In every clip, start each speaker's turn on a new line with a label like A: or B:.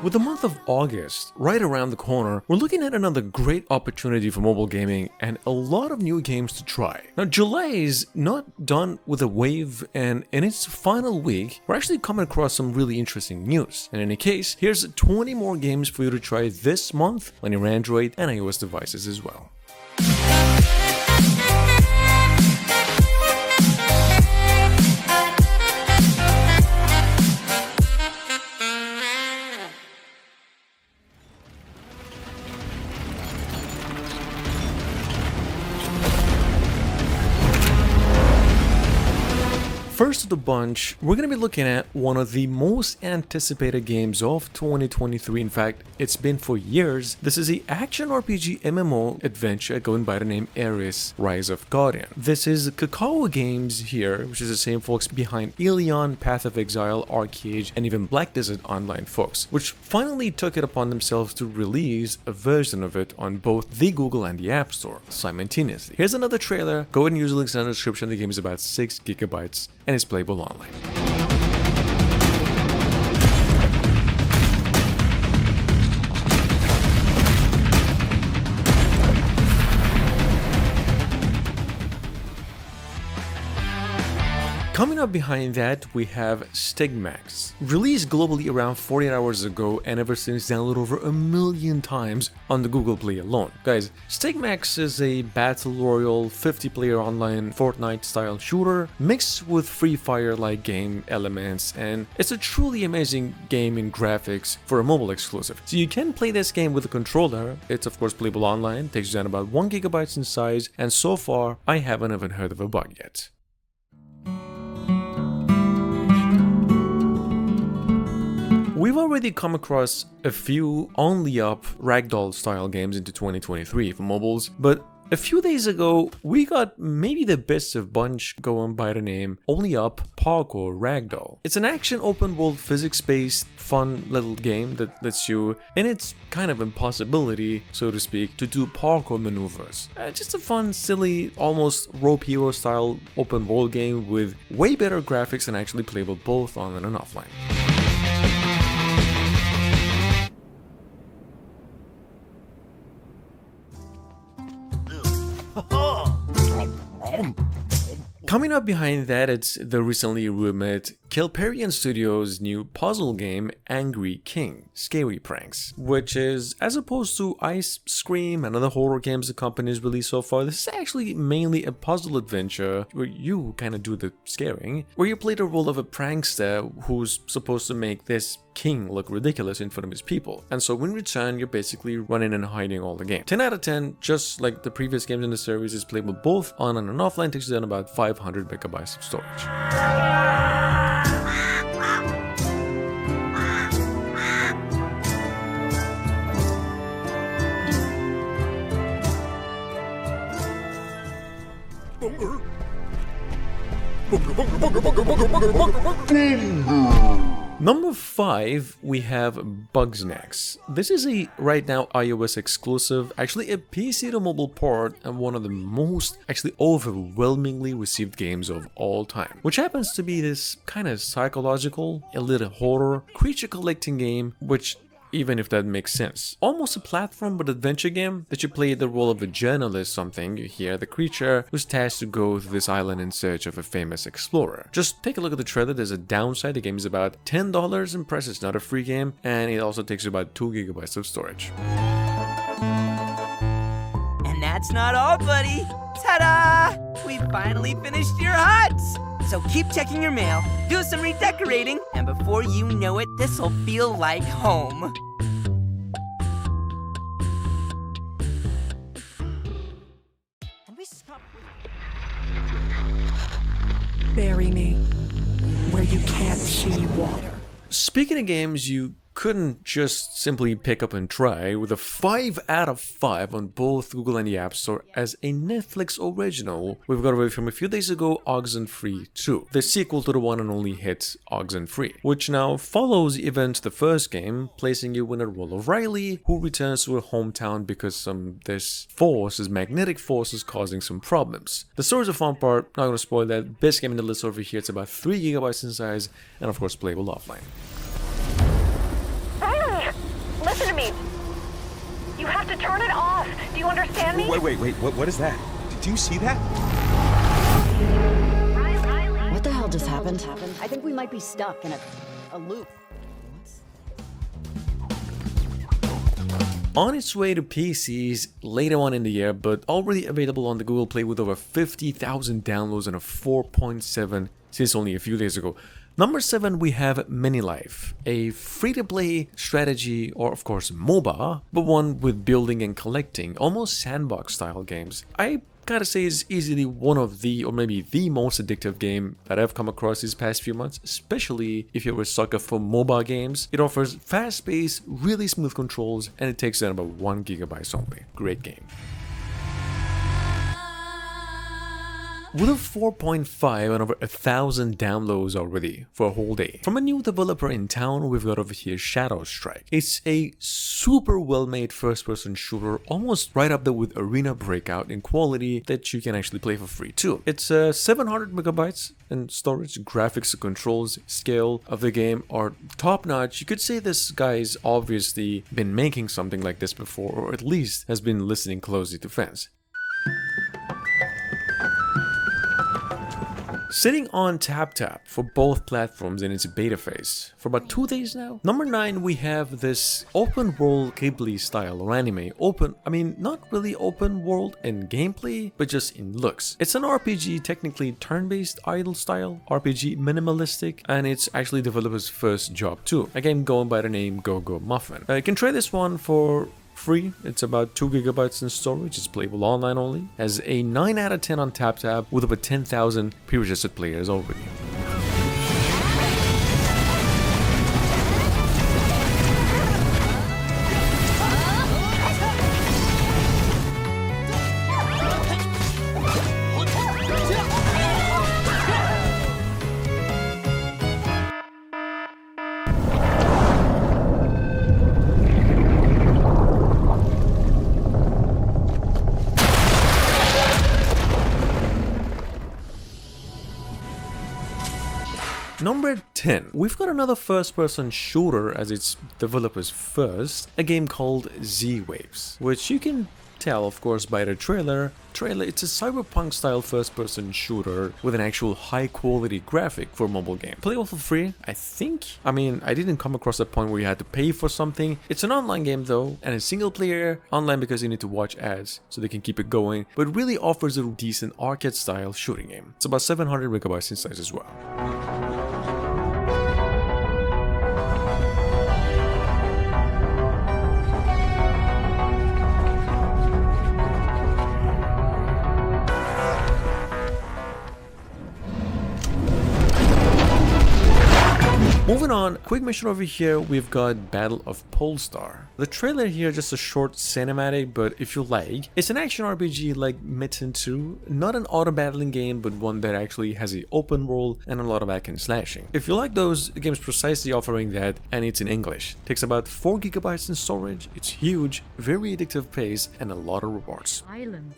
A: With the month of August right around the corner, we're looking at another great opportunity for mobile gaming and a lot of new games to try. Now, July is not done with a wave, and in its final week, we're actually coming across some really interesting news. In any case, here's 20 more games for you to try this month on your Android and iOS devices as well. First of the bunch, we're going to be looking at one of the most anticipated games of 2023. In fact, it's been for years. This is the action RPG MMO adventure going by the name Ares: Rise of Guardian. This is Kakao Games here, which is the same folks behind Ilion, Path of Exile, Arcade, and even Black Desert Online folks, which finally took it upon themselves to release a version of it on both the Google and the App Store simultaneously. Here's another trailer. Go ahead and use the links in the description. The game is about 6 gigabytes. And it's playable online. Coming up behind that, we have Stigmax. Released globally around 48 hours ago and ever since downloaded over 1 million times on the Google Play alone. Guys, Stigmax is a battle royale 50-player online Fortnite-style shooter mixed with Free Fire-like game elements, and it's a truly amazing game in graphics for a mobile exclusive. So you can play this game with a controller. It's of course playable online, takes down about 1 gigabyte in size, and so far I haven't even heard of a bug yet. We've already come across a few only-up Ragdoll style games into 2023 for mobiles, but a few days ago we got maybe the best of bunch going by the name Only Up Parkour Ragdoll. It's an action open world physics-based fun little game that lets you, in its kind of impossibility, so to speak, to do parkour maneuvers. Just a fun, silly, almost rope hero style open world game with way better graphics and actually playable both online and offline. Coming up behind that, it's the recently rumored Kelperian Studios' new puzzle game Angry King: Scary Pranks, which is, as opposed to Ice Scream and other horror games the company's released so far, this is actually mainly a puzzle adventure where you kind of do the scaring, where you play the role of a prankster who's supposed to make this king look ridiculous in front of his people. And so in return, you're basically running and hiding all the game. 10 out of 10, just like the previous games in the series, is playable both online and offline, takes down about 500 megabytes of storage. Number 5, we have Bugsnax. This is a right now iOS exclusive, actually a PC to mobile port, and one of the most actually overwhelmingly received games of all time, which happens to be this kind of psychological, a little horror, creature collecting game, which, even if that makes sense, almost a platform but adventure game that you play the role of a journalist something. You hear the creature who's tasked to go to this island in search of a famous explorer. Just take a look at the trailer. There's a downside. The game is about $10 in price. It's not a free game, and it also takes about 2 gigabytes of storage.
B: And that's not all, buddy. Ta-da! We finally finished your huts! So keep checking your mail, do some redecorating, and before you know it, this'll feel like home. Can we stop?
C: Bury me where you can't see water.
A: Speaking of games you couldn't just simply pick up and try, with a 5 out of 5 on both Google and the App Store as a Netflix original, we've got away from a few days ago Oxenfree 2, the sequel to the one and only hit Oxenfree, which now follows the events of the first game, placing you in the role of Riley, who returns to her hometown because this magnetic force is causing some problems. The story's a fun part, not gonna spoil that. Best game in the list over here, it's about 3 gigabytes in size, and of course playable offline.
D: attention to me. You have to turn it off. Do you understand me?
E: Wait, what is that? Do you see that?
F: What the hell just happened? I think we might be stuck in a loop.
A: On its way to PCs later on in the year, but already available on the Google Play with over 50,000 downloads and a 4.7 since only a few days ago. Number 7, we have Mini Life, a free-to-play strategy, or of course MOBA, but one with building and collecting, almost sandbox-style games. I gotta say it's easily one of the, or maybe the most addictive game that I've come across these past few months, especially if you're a sucker for mobile games. It offers fast-paced, really smooth controls, and it takes in about 1 GB only. Great game. With a 4.5 and over 1,000 downloads already for a whole day. From a new developer in town, we've got over here Shadow Strike. It's a super well-made first-person shooter, almost right up there with Arena Breakout in quality that you can actually play for free too. It's 700 megabytes in storage. Graphics and controls, scale of the game are top-notch. You could say this guy's obviously been making something like this before, or at least has been listening closely to fans. Sitting on TapTap for both platforms in its beta phase for about 2 days now. Number 9, we have this open world Ghibli style or anime. Not really open world in gameplay, but just in looks. It's an RPG, technically turn-based idle style, RPG minimalistic, and it's actually developer's first job too. A game going by the name Go Muffin. You can try this one for free. It's about 2 GB in storage. It's playable online only. Has a 9 out of 10 on TapTap with over 10,000 pre-registered players already. Number 10, we've got another first-person shooter as its developer's first, a game called Z-Waves, which you can tell, of course, by the trailer. It's a cyberpunk-style first-person shooter with an actual high-quality graphic for a mobile game. Playable for free, I think. I didn't come across a point where you had to pay for something. It's an online game though, and a single-player online because you need to watch ads so they can keep it going, but it really offers a decent arcade-style shooting game. It's about 700 megabytes in size as well. Moving on, quick mission over here, we've got Battle of Polestar. The trailer here, just a short cinematic, but if you like, it's an action RPG like Mitten 2, not an auto battling game, but one that actually has an open world and a lot of action slashing. If you like those, the game's precisely offering that, and it's in English. Takes about 4 GB in storage, it's huge, very addictive pace, and a lot of rewards.
G: Islands.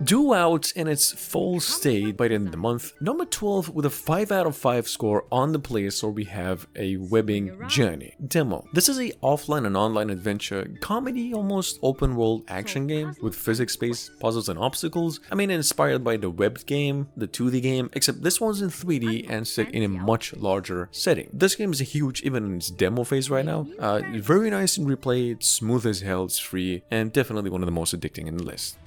A: Due out in its full state by the end of the month. Number 12 with a 5 out of 5 score on the Play Store, we have a Webbing Journey demo. This is a offline and online adventure comedy, almost open world action game with physics-based puzzles and obstacles. Inspired by the webbed game, the 2D game, except this one's in 3D and set in a much larger setting. This game is huge even in its demo phase right now. Very nice in replay, it's smooth as hell, it's free, and definitely one of the most addicting in the list.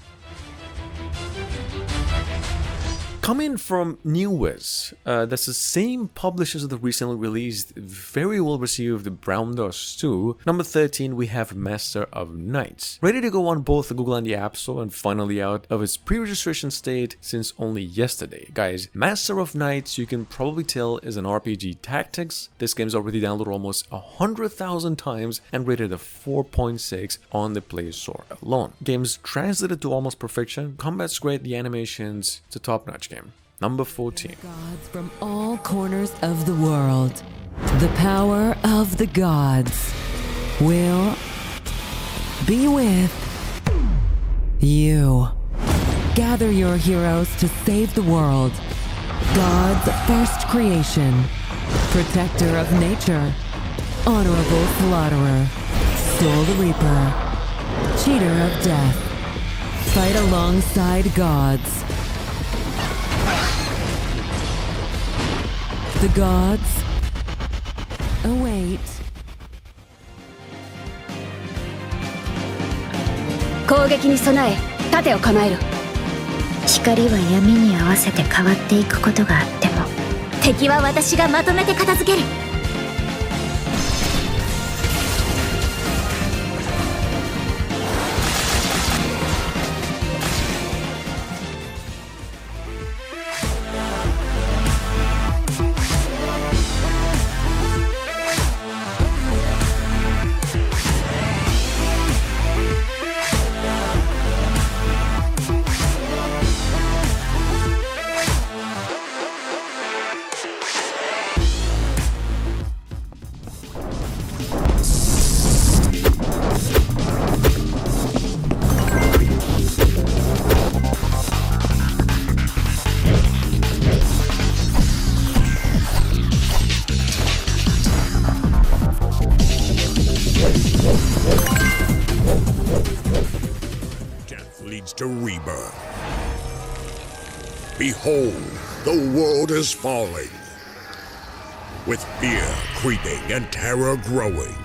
A: Coming from NewWiz, that's the same publishers of the recently released, very well received Brown Dust 2. Number 13, we have Master of Nights. Ready to go on both the Google and the App Store and finally out of its pre-registration state since only yesterday. Guys, Master of Nights, you can probably tell, is an RPG tactics. This game's already downloaded almost 100,000 times and rated a 4.6 on the Play Store alone. Game's translated to almost perfection. Combat's great, the animations, it's a top-notch game. Number 14.
H: Gods from all corners of the world. The power of the gods will be with you. Gather your heroes to save the world. God's first creation. Protector of nature. Honorable slaughterer, Soul the Reaper, cheater of death, fight alongside gods. The gods await.
F: 攻撃に備え盾を構える。
G: 光は闇に合わせて変わっていくことがあっても、敵は私がまとめて片付ける。
I: To rebirth. Behold, the world is falling, with fear creeping and terror growing.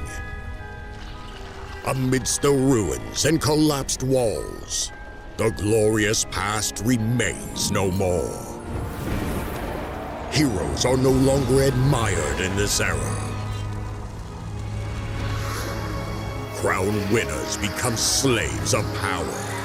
I: Amidst the ruins and collapsed walls, the glorious past remains no more. Heroes are no longer admired in this era. Crown winners become slaves of power.